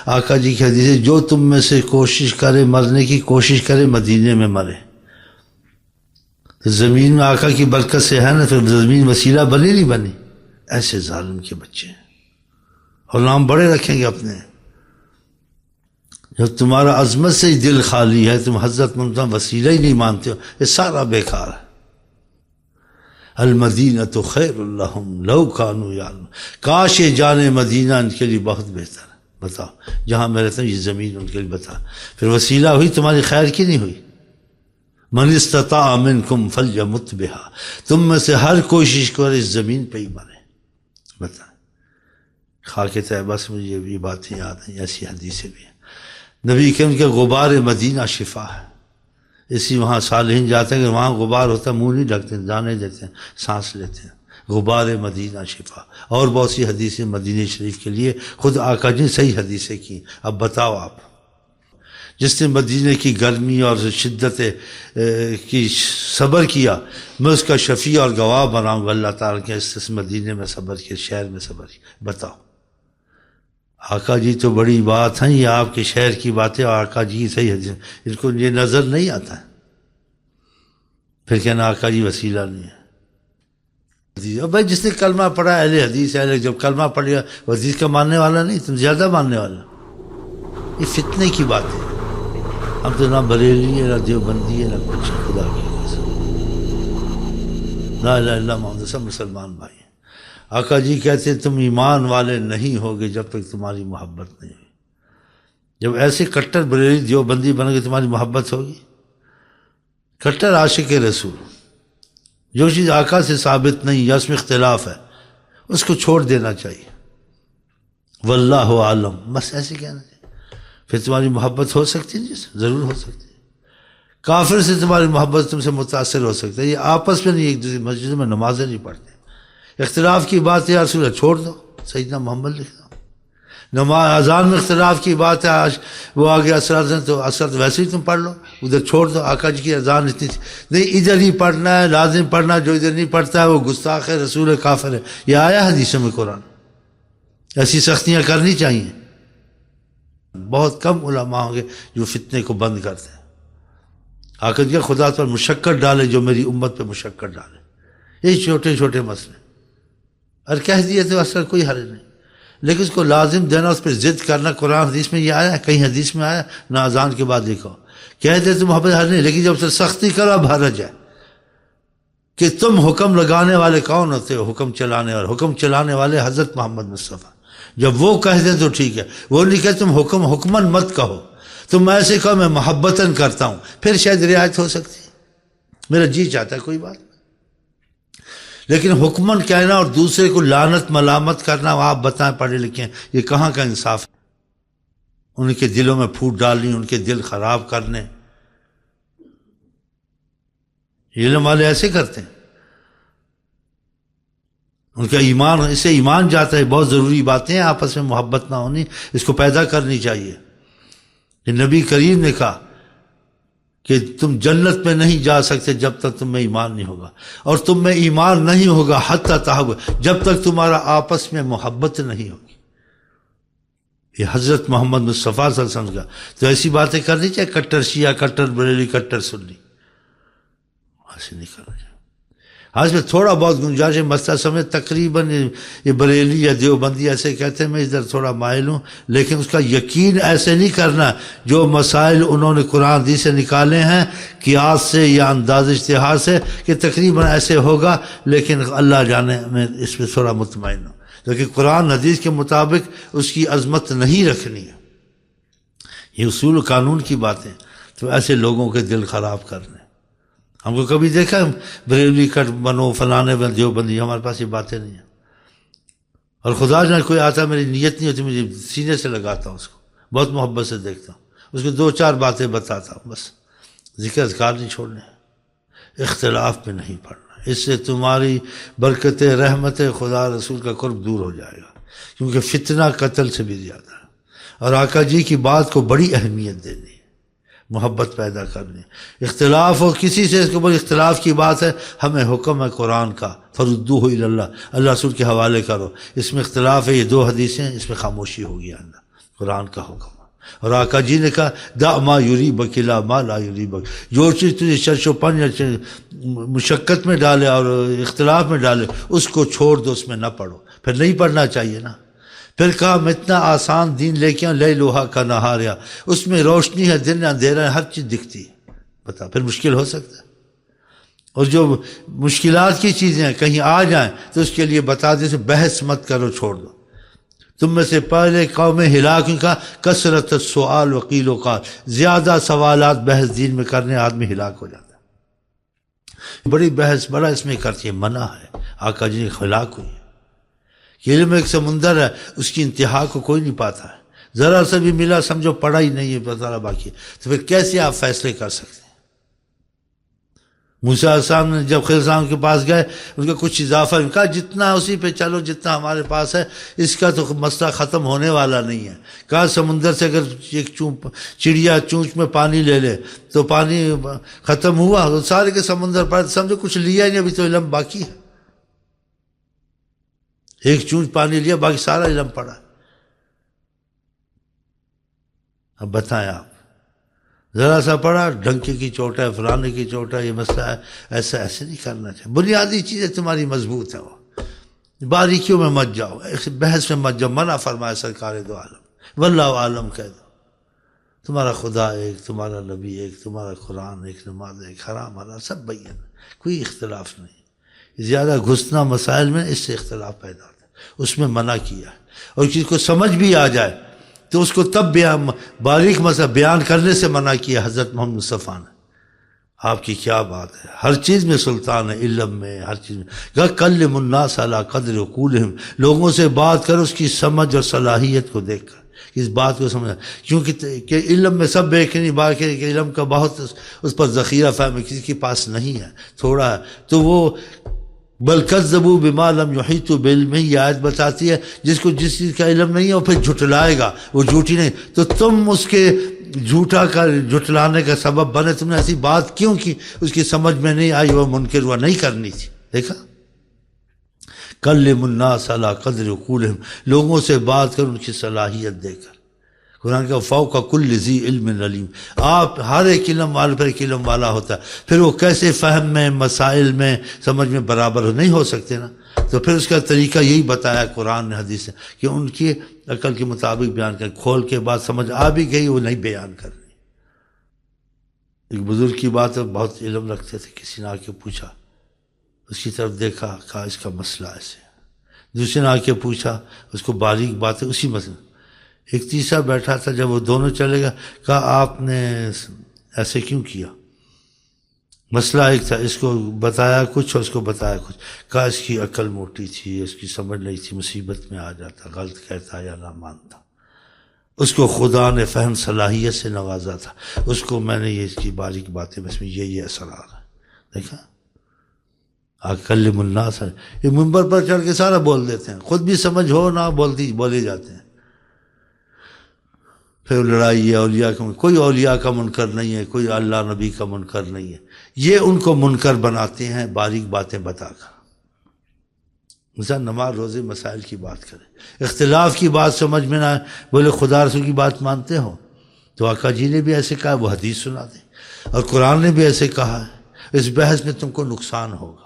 آقا جی کی حدیث ہے جو تم میں سے کوشش کرے مرنے کی کوشش کرے مدینے میں مرے. زمین میں آقا کی برکت سے ہے نا، پھر زمین وسیلہ بنی نہیں بنی. ایسے ظالم کے بچے ہیں اور نام بڑے رکھیں گے اپنے. جب تمہارا عظمت سے ہی دل خالی ہے، تم حضرت محمد وسیلہ ہی نہیں مانتے ہو، یہ سارا بیکار ہے. المدینۃ خیر لہم لو کانوا یعلمون، کاش یہ جانے مدینہ ان کے لیے بہت بہتر ہے. بتاؤ جہاں میں رہتا ہوں یہ زمین ان کے لیے بتا. پھر وسیلہ ہوئی تمہاری خیر کی نہیں ہوئی. من استطاع منکم فلیمت بہا، تم میں سے ہر کوشش کرے اس زمین پہ ہی مرے. بتا خاک طیبہ سے مجھے یہ باتیں یاد ہیں، ایسی حدیثیں بھی ہیں. نبی کریم کے غبار مدینہ شفا ہے. اسی وہاں صالحین جاتے ہیں کہ وہاں غبار ہوتا ہے، منہ نہیں ڈھکتے، جانے دیتے ہیں، سانس لیتے ہیں. غبار مدینہ شفا. اور بہت سی حدیثیں مدینہ شریف کے لیے خود آقا جی صحیح حدیثیں کی. اب بتاؤ آپ، جس نے مدینہ کی گرمی اور شدت کی صبر کیا، میں اس کا شفیع اور گواہ بناؤں گا اللہ تعالیٰ کے اس مدینہ میں صبر کیا، شہر میں صبر کیا. بتاؤ آقا جی تو بڑی بات ہے، یہ آپ کے شہر کی باتیں اور آقا جی صحیح حدیث، ان کو یہ نظر نہیں آتا ہے. پھر کہنا آقا جی وسیلہ نہیں ہے. اب بھائی جس نے کلمہ پڑھا اہل حدیث ہے، جب کلمہ پڑھ لیا وہ حدیث کا ماننے والا نہیں، تم زیادہ ماننے والا. یہ فتنے کی بات ہے. ہم تو نہ بریلی ہے، نہ دیوبندی ہے، نہ کچھ. خدا کی قسم لا الہ الا اللہ محمد، سب مسلمان بھائی ہیں. آقا جی کہتے ہیں تم ایمان والے نہیں ہوگے جب تک تمہاری محبت نہیں ہوگی. جب ایسے کٹر بریلی دیوبندی بن گے تمہاری محبت ہوگی. کٹر عاشق رسول، جو چیز آقا سے ثابت نہیں یا اس میں اختلاف ہے اس کو چھوڑ دینا چاہیے. واللہ عالم، بس ایسے کہنا چاہیے. پھر تمہاری محبت ہو سکتی ہے، ضرور ہو سکتی ہے. کافر سے تمہاری محبت تم سے متاثر ہو سکتا ہے. یہ آپس میں نہیں، ایک دوسرے مسجد میں نمازیں نہیں پڑھتے. اختلاف کی بات ہے، یا رسول اللہ چھوڑ دو، سیدنا محمد لکھ دو. نماز اذان میں اختلاف کی بات ہے، آج وہ آگے اثر تو اثر تو ویسے ہی تم پڑھ لو، ادھر چھوڑ دو. آقا جی کی اذان اتنی تھی نہیں، ادھر ہی پڑھنا ہے، لازم پڑھنا. جو ادھر نہیں پڑھتا ہے وہ گستاخ ہے، رسول ہے، کافر ہے. یہ آیا حدیث میں قرآن. ایسی سختیاں کرنی چاہیے. بہت کم علماء ہوں گے جو فتنے کو بند کرتے ہیں. آقا جی خدا پر مشقت ڈالے، جو میری امت پہ مشقت ڈالے. یہ چھوٹے چھوٹے مسئلے اور کہہ دیے تو اصل کوئی حرج نہیں، لیکن اس کو لازم دینا، اس پہ ضد کرنا. قرآن حدیث میں یہ آیا ہے، کہیں حدیث میں آیا نہ اذان کے بعد دیکھو. کہہ دے تو محبت حرج نہیں، لیکن جب سے سختی کرو اب حرج ہے. کہ تم حکم لگانے والے کون ہوتے ہو؟ حکم چلانے والے. حکم چلانے والے حضرت محمد مصطفیٰ. جب وہ کہہ دیں تو ٹھیک ہے، وہ نہیں کہ تم حکمن مت کہو، تم ایسے کہو میں محبتاً کرتا ہوں، پھر شاید رعایت ہو سکتی ہے. میرا جی چاہتا ہے کوئی بات نہیں. لیکن حکمن کہنا اور دوسرے کو لعنت ملامت کرنا، آپ بتائیں پڑھے لکھے ہیں، یہ کہاں کا انصاف ہے؟ ان کے دلوں میں پھوٹ ڈالنی، ان کے دل خراب کرنے. علم والے ایسے کرتے ہیں. ان کا ایمان، اس سے ایمان جاتا ہے. بہت ضروری باتیں ہیں، آپس میں محبت نہ ہونی، اس کو پیدا کرنی چاہیے. کہ نبی کریم نے کہا کہ تم جنت میں نہیں جا سکتے جب تک تم میں ایمان نہیں ہوگا، اور تم میں ایمان نہیں ہوگا حتی تحب، جب تک تمہارا آپس میں محبت نہیں ہوگی. یہ حضرت محمد مصطفیٰ صلی اللہ علیہ وسلم کا. تو ایسی باتیں کرنی چاہیے، کٹر شیعہ، کٹر بریلی، کٹر سنی، ایسے نہیں کرنا چاہیے. آج میں تھوڑا بہت گنجائش مسئلہ سمجھ، تقریباً یہ بریلی یا دیوبندی ایسے کہتے ہیں، میں ادھر تھوڑا مائل ہوں، لیکن اس کا یقین ایسے نہیں کرنا. جو مسائل انہوں نے قرآن حدیث سے نکالے ہیں قیاس سے یا انداز اجتہاد سے کہ تقریباً ایسے ہوگا، لیکن اللہ جانے میں اس میں تھوڑا مطمئن ہوں. لیکن قرآن حدیث کے مطابق اس کی عظمت نہیں رکھنی ہے. یہ اصول و قانون کی باتیں تو ایسے لوگوں کے دل خراب کرنے. ہم کو کبھی دیکھا بریلوی کٹ بنو فلانے بن دیوبندی، ہمارے پاس یہ باتیں نہیں ہیں. اور خدا جانے کوئی آتا، میری نیت نہیں ہوتی، مجھے سینے سے لگاتا ہوں، اس کو بہت محبت سے دیکھتا ہوں، اس کو دو چار باتیں بتاتا ہوں، بس ذکر اذکار نہیں چھوڑنے، اختلاف میں نہیں پڑنا. اس سے تمہاری برکت رحمت خدا رسول کا قرب دور ہو جائے گا، کیونکہ فتنہ قتل سے بھی زیادہ ہے. اور آقا جی کی بات کو بڑی اہمیت دینی، محبت پیدا کرنی. اختلاف ہو کسی سے، اس کے اوپر اختلاف کی بات ہے، ہمیں حکم ہے قرآن کا، فردوہ الی اللہ، اللہ رسول کے حوالے کرو. اس میں اختلاف ہے، یہ دو حدیثیں، اس میں خاموشی ہوگی. قرآن کا حکم. اور آقا جی نے کہا دا ما یریبک الی ما لا یریبک، جو چیز تجھے شرش و پنج مشقت میں ڈالے اور اختلاف میں ڈالے اس کو چھوڑ دو، اس میں نہ پڑھو. پھر نہیں پڑھنا چاہیے نا. پھر کہا میں اتنا آسان دین لے کے لے لوہا کا نہاریا، اس میں روشنی ہے، دن اندھیرا ہے، ہر چیز دکھتی ہے. بتا پھر مشکل ہو سکتا ہے؟ اور جو مشکلات کی چیزیں ہیں کہیں آ جائیں تو اس کے لیے بتا دے بحث مت کرو، چھوڑ دو. تم میں سے پہلے قوم ہلاک کا کثرت السؤال وقیل و قال، زیادہ سوالات بحث دین میں کرنے آدمی ہلاک ہو جاتا ہے. بڑی بحث بڑا اس میں کرتی ہے، منع ہے. آقا جی ہلاک ہوئی. یہ علم ایک سمندر ہے، اس کی انتہا کو کوئی نہیں پاتا ہے. ذرا سا بھی ملا سمجھو پڑھا ہی نہیں ہے، بتا باقی تو پھر کیسے آپ فیصلے کر سکتے ہیں؟ موسیٰ علیہ السلام نے جب خضر صاحب کے پاس گئے، ان کا کچھ اضافہ کہا جتنا اسی پہ چلو جتنا ہمارے پاس ہے، اس کا تو مسئلہ ختم ہونے والا نہیں ہے. کہا سمندر سے اگر ایک چڑیا چونچ میں پانی لے لے تو پانی ختم ہوا، تو سارے کے سمندر پر سمجھو کچھ لیا ہی نہیں، ابھی تو علم باقی ہے. ایک چونچ پانی لیا، باقی سارا علم پڑا. اب بتائیں آپ، ذرا سا پڑھا ڈنکے کی چوٹ ہے، فلانے کی چوٹ ہے، یہ مسئلہ ہے، ایسے نہیں کرنا چاہیے. بنیادی چیزیں تمہاری مضبوط ہیں، وہ باریکیوں میں مت جاؤ، بحث میں مت جاؤ. منع فرمایا سرکار دو عالم واللہ عالم کہہ دو. تمہارا خدا ایک، تمہارا نبی ایک، تمہارا قرآن ایک، نماز ایک، حرام حلال سب بیان، کوئی اختلاف نہیں. زیادہ گھسنا مسائل میں اس سے اختلاف پیدا ہوتا ہے، اس میں منع کیا ہے. اور کسی کو سمجھ بھی آ جائے تو اس کو تب باریک مسئلہ بیان کرنے سے منع کیا حضرت محمد مصطفیٰ نے. آپ کی کیا بات ہے، ہر چیز میں سلطان ہے، علم میں ہر چیز میں. کہا کلم الناس علی قدر عقولہم، لوگوں سے بات کر اس کی سمجھ اور صلاحیت کو دیکھ کر، اس بات کو سمجھا. کیونکہ علم میں سب ایک نہیں، باقی علم کا بہت اس پر ذخیرہ فہم ہے، کسی کے پاس نہیں ہے، تھوڑا ہے. تو وہ بل کذبوا بما لم یحیطوا بعلمہ، یہ آیت بتاتی ہے جس کو جس چیز کا علم نہیں ہے وہ پھر جھٹلائے گا، وہ جھوٹی نہیں. تو تم اس کے جھٹلانے کا سبب بنے. تم نے ایسی بات کیوں کی؟ اس کی سمجھ میں نہیں آئی، وہ منکر ہوا، نہیں کرنی تھی. دیکھا کلم الناس علی قدر عقولہم، لوگوں سے بات کر ان کی صلاحیت دے کر. قرآن کا فوق کل ذی علم علیم، آپ ہر ایک علم والے پر ایک علم والا ہوتا ہے. پھر وہ کیسے فہم میں، مسائل میں، سمجھ میں برابر نہیں ہو سکتے نا. تو پھر اس کا طریقہ یہی بتایا قرآن نے، حدیث نے، کہ ان کی عقل کے مطابق بیان کریں. کھول کے بات سمجھ آ بھی گئی وہ نہیں بیان کرنی. ایک بزرگ کی بات ہے، بہت علم رکھتے تھے، کسی نے آ کے پوچھا، اس کی طرف دیکھا، کہا اس کا مسئلہ ایسے. دوسرے نے آ کے پوچھا، اس کو باریک بات ہے اسی مسئلہ. ایک تیسرا بیٹھا تھا، جب وہ دونوں چلے گا، کہا آپ نے ایسے کیوں کیا؟ مسئلہ ایک تھا، اس کو بتایا کچھ اور اس کو بتایا کچھ. کہا اس کی عقل موٹی تھی، اس کی سمجھ نہیں تھی، مصیبت میں آ جاتا، غلط کہتا یا نہ مانتا. اس کو خدا نے فہم صلاحیت سے نوازا تھا، اس کو میں نے یہ اس کی باریک باتیں، اس میں یہ اثر آ رہا ہے. دیکھا کلم الناس، یہ منبر پر چڑھ کے سارا بول دیتے ہیں، خود بھی سمجھ ہو نہ بولے جاتے ہیں. پھر لڑائی ہے اولیاء کا، کوئی اولیاء کا منکر نہیں ہے، کوئی اللہ نبی کا منکر نہیں ہے. یہ ان کو منکر بناتے ہیں باریک باتیں بتا کر. مثلا نماز روزے مسائل کی بات کریں، اختلاف کی بات سمجھ میں نہ آئے، بولے خدا رسول کی بات مانتے ہو تو آقا جی نے بھی ایسے کہا، وہ حدیث سنا دیں. اور قرآن نے بھی ایسے کہا ہے. اس بحث میں تم کو نقصان ہوگا.